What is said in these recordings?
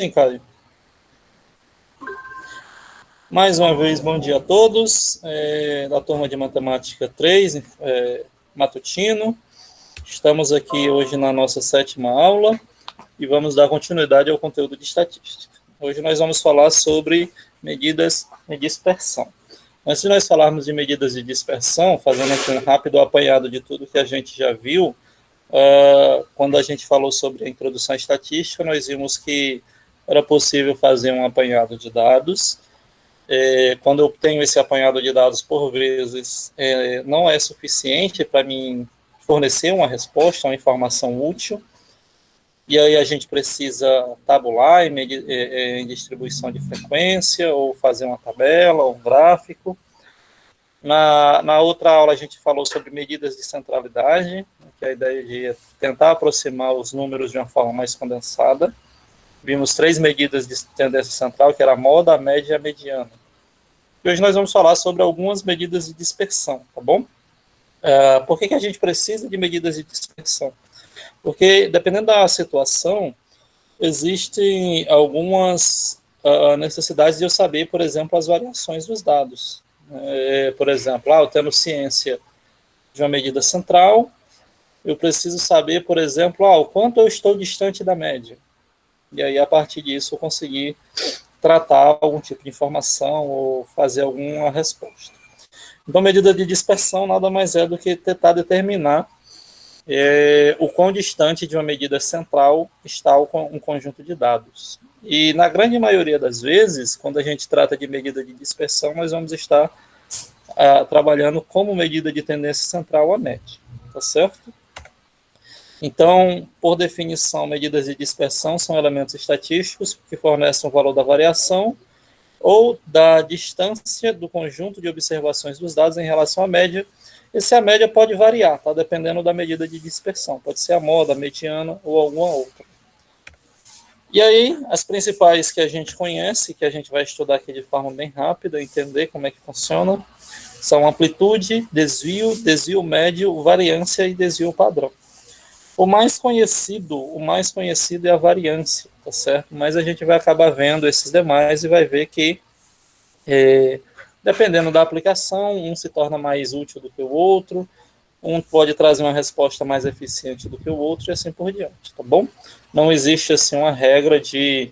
Sim, Caio. Mais uma vez, bom dia a todos, da turma de Matemática 3, matutino. Estamos aqui hoje na nossa sétima aula e vamos dar continuidade ao conteúdo de estatística. Hoje nós vamos falar sobre medidas de dispersão. Antes de nós falarmos de medidas de dispersão, fazendo aqui um rápido apanhado de tudo que a gente já viu, quando a gente falou sobre a introdução à estatística, nós vimos que era possível fazer um apanhado de dados. Quando eu tenho esse apanhado de dados, por vezes, não é suficiente para mim fornecer uma resposta, uma informação útil, e aí a gente precisa tabular em distribuição de frequência, ou fazer uma tabela, ou um gráfico. Na outra aula a gente falou sobre medidas de centralidade, que é a ideia de tentar aproximar os números de uma forma mais condensada. Vimos 3 medidas de tendência central, que era a moda, a média e a mediana. E hoje nós vamos falar sobre algumas medidas de dispersão, tá bom? Por que a gente precisa de medidas de dispersão? Porque, dependendo da situação, existem algumas necessidades de eu saber, por exemplo, as variações dos dados. Por exemplo, eu tendo ciência de uma medida central, eu preciso saber, por exemplo, o quanto eu estou distante da média. E aí, a partir disso, eu conseguir tratar algum tipo de informação ou fazer alguma resposta. Então, medida de dispersão nada mais é do que tentar determinar o quão distante de uma medida central está um conjunto de dados. E, na grande maioria das vezes, quando a gente trata de medida de dispersão, nós vamos estar trabalhando como medida de tendência central a média, tá certo? Então, por definição, medidas de dispersão são elementos estatísticos que fornecem o valor da variação ou da distância do conjunto de observações dos dados em relação à média. E se a média pode variar, tá? Dependendo da medida de dispersão. Pode ser a moda, a mediana ou alguma outra. E aí, as principais que a gente conhece, que a gente vai estudar aqui de forma bem rápida, entender como é que funciona, são amplitude, desvio médio, variância e desvio padrão. O mais conhecido é a variância, tá certo? Mas a gente vai acabar vendo esses demais e vai ver que, dependendo da aplicação, um se torna mais útil do que o outro, um pode trazer uma resposta mais eficiente do que o outro e assim por diante, tá bom? Não existe assim uma regra de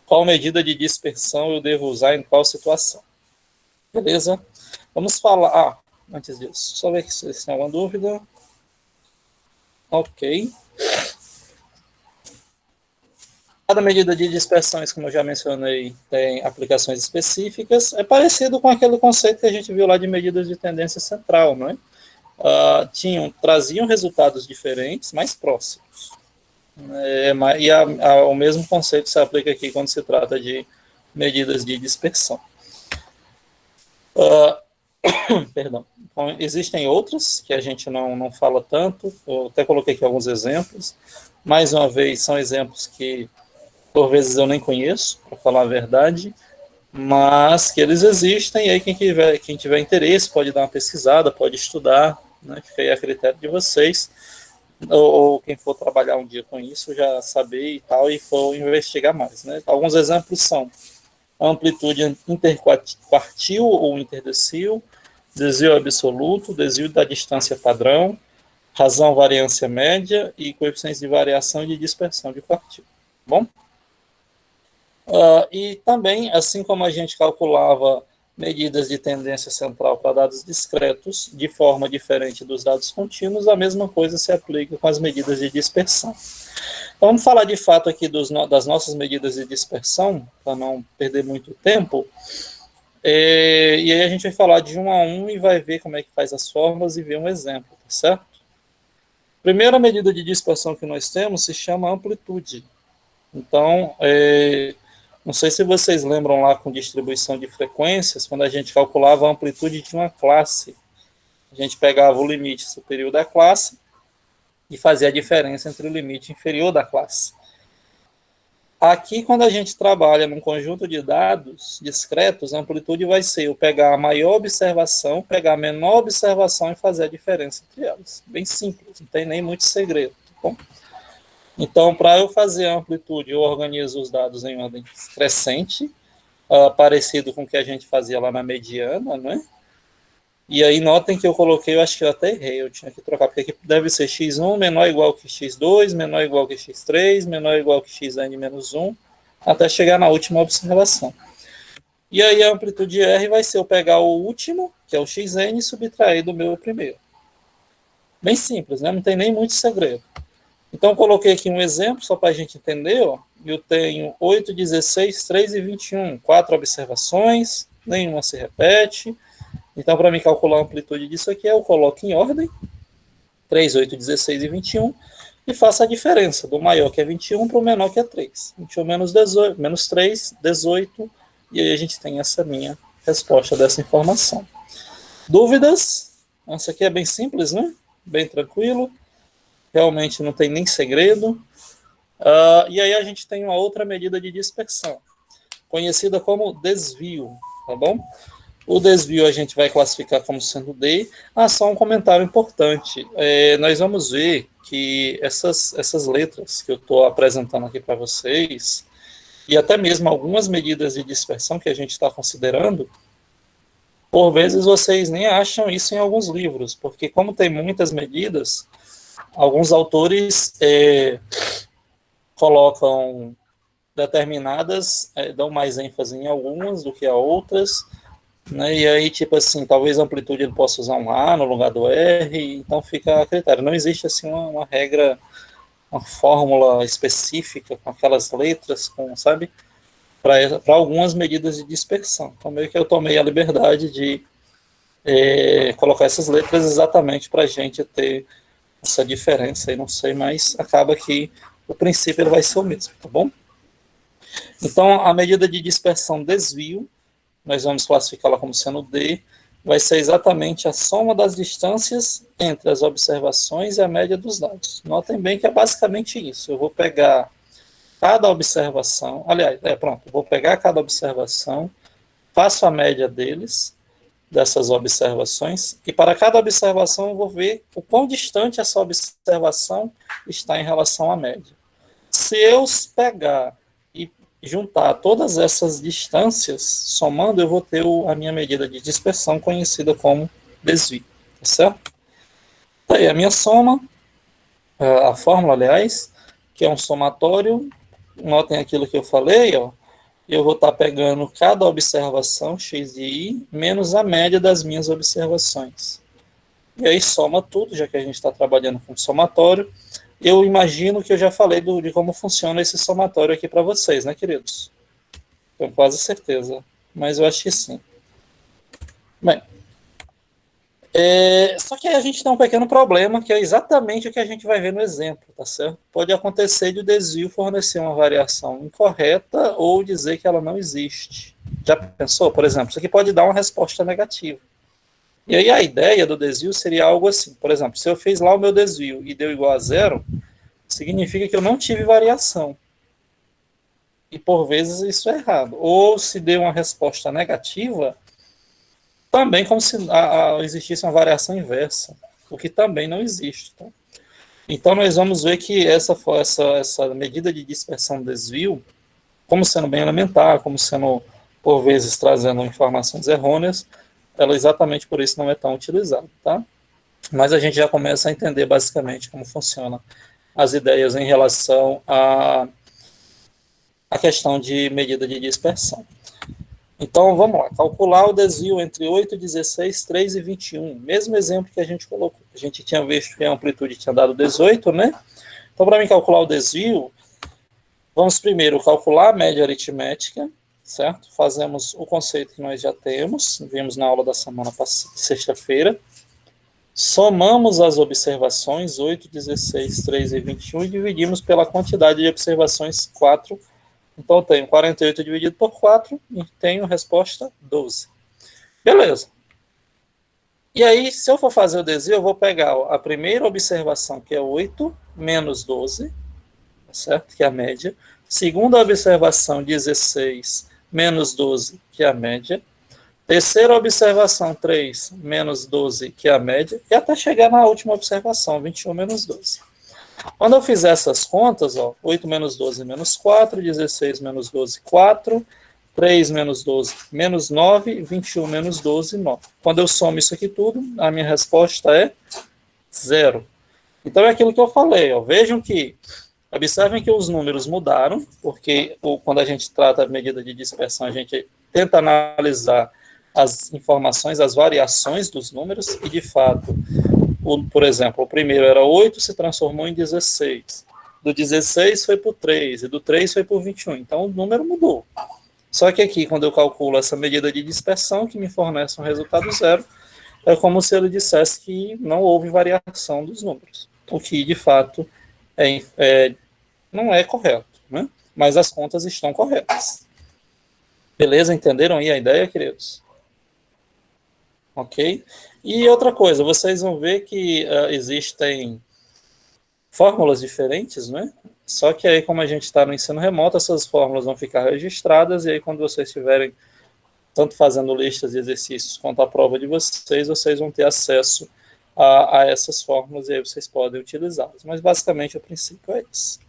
qual medida de dispersão eu devo usar em qual situação. Beleza? Vamos falar... antes disso, só ver se tem alguma dúvida. Ok. Cada medida de dispersões, como eu já mencionei, tem aplicações específicas. É parecido com aquele conceito que a gente viu lá de medidas de tendência central, não é? Traziam resultados diferentes, mais próximos. O mesmo conceito se aplica aqui quando se trata de medidas de dispersão. Perdão. Então, existem outras que a gente não fala tanto. Eu até coloquei aqui alguns exemplos. Mais uma vez, são exemplos que por vezes eu nem conheço, para falar a verdade, mas que eles existem, e aí quem tiver interesse pode dar uma pesquisada, pode estudar, né, fica aí a critério de vocês, ou quem for trabalhar um dia com isso, já saber e tal, e for investigar mais. Né? Alguns exemplos são amplitude interquartil ou interdecil, desvio absoluto, desvio da distância padrão, razão variância média e coeficientes de variação e de dispersão de quartil. Bom? E também, assim como a gente calculava medidas de tendência central para dados discretos de forma diferente dos dados contínuos, a mesma coisa se aplica com as medidas de dispersão. Então, vamos falar de fato aqui das nossas medidas de dispersão, para não perder muito tempo. E aí a gente vai falar de um a um e vai ver como é que faz as fórmulas e ver um exemplo, tá certo? A primeira medida de dispersão que nós temos se chama amplitude. Então, não sei se vocês lembram lá com distribuição de frequências, quando a gente calculava a amplitude de uma classe. A gente pegava o limite superior da classe e fazia a diferença entre o limite inferior da classe. Aqui, quando a gente trabalha num conjunto de dados discretos, a amplitude vai ser eu pegar a maior observação, pegar a menor observação e fazer a diferença entre elas. Bem simples, não tem nem muito segredo. Tá bom? Então, para eu fazer a amplitude, eu organizo os dados em ordem crescente, parecido com o que a gente fazia lá na mediana, né? E aí notem que eu coloquei, eu acho que eu até errei, eu tinha que trocar, porque aqui deve ser x1 menor ou igual que x2, menor ou igual que x3, menor ou igual que xn menos 1, até chegar na última observação. E aí a amplitude R vai ser eu pegar o último, que é o xn, e subtrair do meu primeiro. Bem simples, né? Não tem nem muito segredo. Então, coloquei aqui um exemplo, só para a gente entender. Ó. Eu tenho 8, 16, 3 e 21. 4 observações, nenhuma se repete. Então, para mim calcular a amplitude disso aqui, eu coloco em ordem 3, 8, 16 e 21 e faço a diferença do maior, que é 21, para o menor, que é 3. 21 menos 18, menos 3, 18, e aí a gente tem essa minha resposta dessa informação. Dúvidas? Essa aqui é bem simples, né? Bem tranquilo. Realmente não tem nem segredo. E aí a gente tem uma outra medida de dispersão, conhecida como desvio, tá bom? O desvio a gente vai classificar como sendo D. Só um comentário importante. Nós vamos ver que essas letras que eu estou apresentando aqui para vocês, e até mesmo algumas medidas de dispersão que a gente está considerando, por vezes vocês nem acham isso em alguns livros, porque como tem muitas medidas, alguns autores colocam determinadas, dão mais ênfase em algumas do que a outras, né? E aí, tipo assim, talvez a amplitude ele possa usar um A no lugar do R, então fica a critério. Não existe assim uma regra, uma fórmula específica com aquelas letras, sabe? Para algumas medidas de dispersão. Então, meio que eu tomei a liberdade de colocar essas letras exatamente para a gente ter essa diferença aí, não sei, mas acaba que o princípio ele vai ser o mesmo, tá bom? Então, a medida de dispersão desvio, nós vamos classificá-la como sendo D, vai ser exatamente a soma das distâncias entre as observações e a média dos dados. Notem bem que é basicamente isso. Eu vou pegar cada observação, aliás, pronto, eu vou pegar cada observação, faço a média dessas observações, e para cada observação eu vou ver o quão distante essa observação está em relação à média. Se eu pegar e juntar todas essas distâncias, somando, eu vou ter a minha medida de dispersão, conhecida como desvio, tá certo? Aí a minha soma, a fórmula, aliás, que é um somatório, notem aquilo que eu falei, ó, eu vou estar pegando cada observação, x de i, menos a média das minhas observações. E aí soma tudo, já que a gente está trabalhando com somatório. Eu imagino que eu já falei de como funciona esse somatório aqui para vocês, né, queridos? Tenho quase certeza, mas eu acho que sim. Bem, só que aí a gente tem um pequeno problema, que é exatamente o que a gente vai ver no exemplo, tá certo? Pode acontecer de o desvio fornecer uma variação incorreta ou dizer que ela não existe. Já pensou? Por exemplo, isso aqui pode dar uma resposta negativa. E aí a ideia do desvio seria algo assim, por exemplo, se eu fiz lá o meu desvio e deu igual a zero, significa que eu não tive variação. E por vezes isso é errado. Ou se deu uma resposta negativa, também como se existisse uma variação inversa, o que também não existe. Tá? Então nós vamos ver que essa medida de dispersão do desvio, como sendo bem elementar, como sendo por vezes trazendo informações errôneas, ela exatamente por isso não é tão utilizada. Tá? Mas a gente já começa a entender basicamente como funciona as ideias em relação à questão de medida de dispersão. Então, vamos lá, calcular o desvio entre 8, 16, 3 e 21. Mesmo exemplo que a gente colocou. A gente tinha visto que a amplitude tinha dado 18, né? Então, para mim calcular o desvio, vamos primeiro calcular a média aritmética, certo? Fazemos o conceito que nós já temos, vimos na aula da semana passada, sexta-feira. Somamos as observações, 8, 16, 3 e 21, e dividimos pela quantidade de observações, 4. Então, eu tenho 48 dividido por 4 e tenho resposta 12. Beleza. E aí, se eu for fazer o desvio, eu vou pegar a primeira observação, que é 8, menos 12, certo? Que é a média. Segunda observação, 16, menos 12, que é a média. Terceira observação, 3, menos 12, que é a média. E até chegar na última observação, 21 menos 12. Quando eu fizer essas contas, ó, 8 menos 12 menos 4, 16 menos 12, 4, 3 menos 12 menos 9, 21 menos 12, 9. Quando eu somo isso aqui tudo, a minha resposta é 0. Então é aquilo que eu falei, ó. Vejam que, observem que os números mudaram, porque quando a gente trata a medida de dispersão, a gente tenta analisar as informações, as variações dos números, e de fato, por exemplo, o primeiro era 8, se transformou em 16. Do 16 foi para o 3, e do 3 foi para o 21. Então o número mudou. Só que aqui, quando eu calculo essa medida de dispersão, que me fornece um resultado zero, é como se ele dissesse que não houve variação dos números, o que de fato não é correto, né? Mas as contas estão corretas. Beleza? Entenderam aí a ideia, queridos? Ok? E outra coisa, vocês vão ver que existem fórmulas diferentes, né? Só que aí, como a gente está no ensino remoto, essas fórmulas vão ficar registradas, e aí quando vocês estiverem tanto fazendo listas de exercícios quanto a prova de vocês, vocês vão ter acesso a essas fórmulas e aí vocês podem utilizá-las. Mas basicamente o princípio é esse.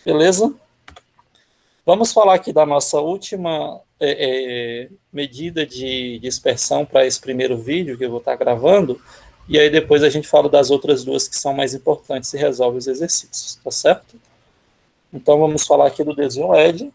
Beleza? Vamos falar aqui da nossa última medida de dispersão para esse primeiro vídeo que eu vou estar gravando, e aí depois a gente fala das outras duas que são mais importantes e resolve os exercícios, tá certo? Então vamos falar aqui do desvio médio.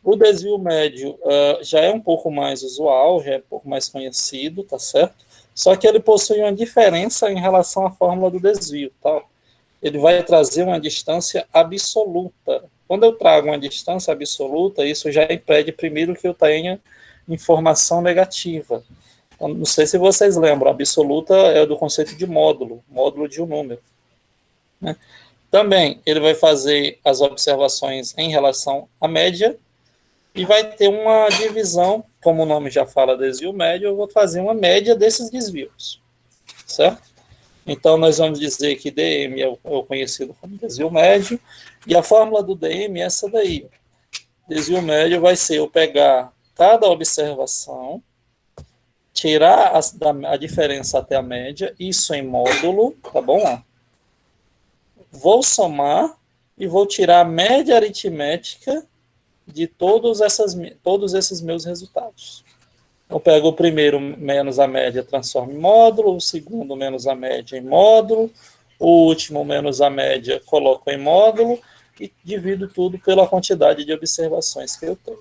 O desvio médio já é um pouco mais usual, já é um pouco mais conhecido, tá certo? Só que ele possui uma diferença em relação à fórmula do desvio, tá? Ele vai trazer uma distância absoluta. Quando eu trago uma distância absoluta, isso já impede primeiro que eu tenha informação negativa. Então, não sei se vocês lembram, absoluta é do conceito de módulo, módulo de um número, né? Também ele vai fazer as observações em relação à média, e vai ter uma divisão, como o nome já fala, desvio médio, eu vou fazer uma média desses desvios, certo? Então, nós vamos dizer que DM é o conhecido como desvio médio, e a fórmula do DM é essa daí. Desvio médio vai ser eu pegar cada observação, tirar a diferença até a média, isso em módulo, tá bom? Vou somar e vou tirar a média aritmética de todos esses meus resultados. Eu pego o primeiro menos a média, transformo em módulo, o segundo menos a média em módulo, o último menos a média coloco em módulo e divido tudo pela quantidade de observações que eu tenho,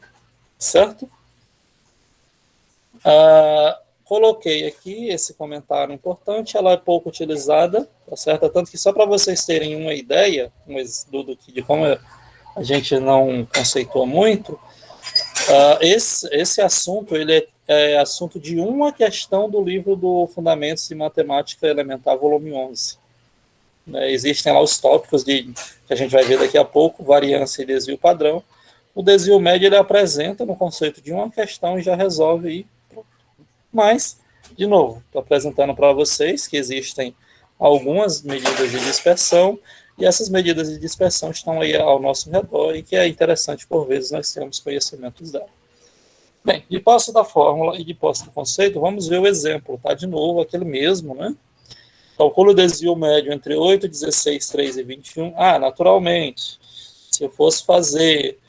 certo? Coloquei aqui esse comentário importante, ela é pouco utilizada, tá certo? Tanto que só para vocês terem uma ideia, um estudo de como a gente não conceitua muito, esse assunto ele é assunto de uma questão do livro do Fundamentos de Matemática Elementar, volume 11. Né, existem lá os tópicos que a gente vai ver daqui a pouco, variância e desvio padrão. O desvio médio ele apresenta no conceito de uma questão e já resolve aí. Mas, de novo, estou apresentando para vocês que existem algumas medidas de dispersão, e essas medidas de dispersão estão aí ao nosso redor e que é interessante, por vezes, nós temos conhecimentos dela. Bem, de posse da fórmula e de posse do conceito, vamos ver o exemplo, tá? De novo, aquele mesmo, né? Calculo o desvio médio entre 8, 16, 3 e 21. Naturalmente, se eu fosse fazer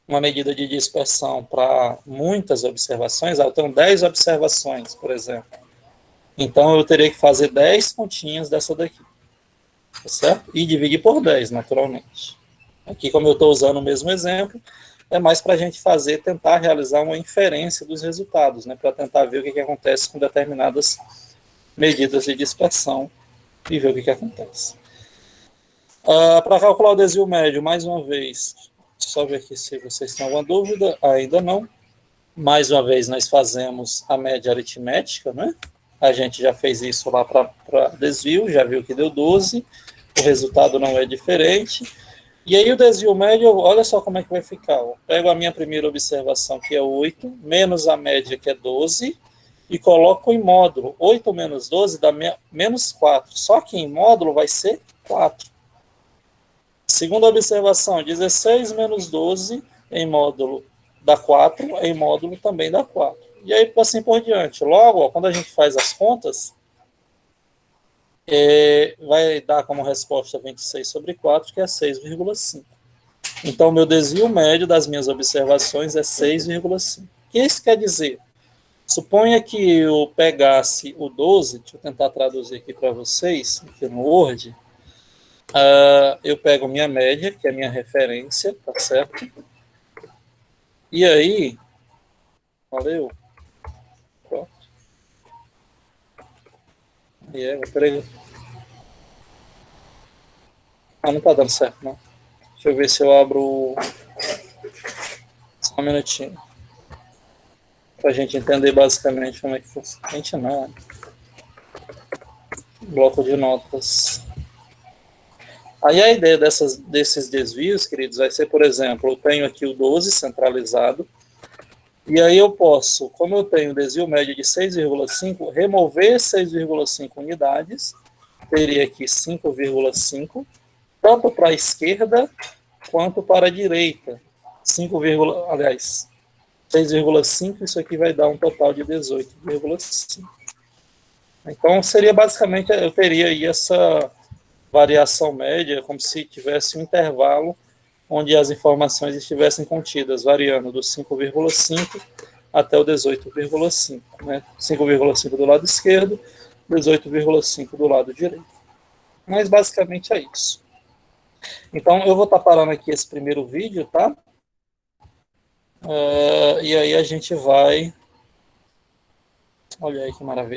uma medida de dispersão para muitas observações, eu tenho 10 observações, por exemplo. Então, eu teria que fazer 10 continhas dessa daqui, tá certo? E dividir por 10, naturalmente. Aqui, como eu estou usando o mesmo exemplo, é mais para a gente tentar realizar uma inferência dos resultados, né? Para tentar ver o que acontece com determinadas medidas de dispersão e ver o que acontece. Para calcular o desvio médio, mais uma vez, só ver aqui se vocês têm alguma dúvida, ainda não. Mais uma vez, nós fazemos a média aritmética, né? A gente já fez isso lá para desvio, já viu que deu 12, o resultado não é diferente. E aí o desvio médio, olha só como é que vai ficar. Eu pego a minha primeira observação, que é 8, menos a média, que é 12, e coloco em módulo. 8 menos 12 dá menos 4. Só que em módulo vai ser 4. Segunda observação, 16 menos 12 em módulo dá 4, em módulo também dá 4. E aí, assim por diante. Logo, quando a gente faz as contas, vai dar como resposta 26/4, que é 6,5. Então, meu desvio médio das minhas observações é 6,5. O que isso quer dizer? Suponha que eu pegasse o 12, deixa eu tentar traduzir aqui para vocês, aqui no Word. Eu pego minha média, que é minha referência, tá certo? E aí, valeu. Pronto. Peraí. Não tá dando certo, não. Deixa eu ver se eu abro. Só um minutinho. Pra gente entender basicamente como é que funciona. Gente, não. Bloco de notas. Aí a ideia desses desvios, queridos, vai ser, por exemplo, eu tenho aqui o 12 centralizado, e aí eu posso, como eu tenho desvio médio de 6,5, remover 6,5 unidades, teria aqui 5,5, tanto para a esquerda quanto para a direita. 5, aliás, 6,5, isso aqui vai dar um total de 18,5. Então, seria basicamente, eu teria aí essa variação média, como se tivesse um intervalo onde as informações estivessem contidas, variando do 5,5 até o 18,5. Né? 5,5 do lado esquerdo, 18,5 do lado direito. Mas basicamente é isso. Então eu vou estar parando aqui esse primeiro vídeo, tá? E aí a gente vai... Olha aí que maravilha.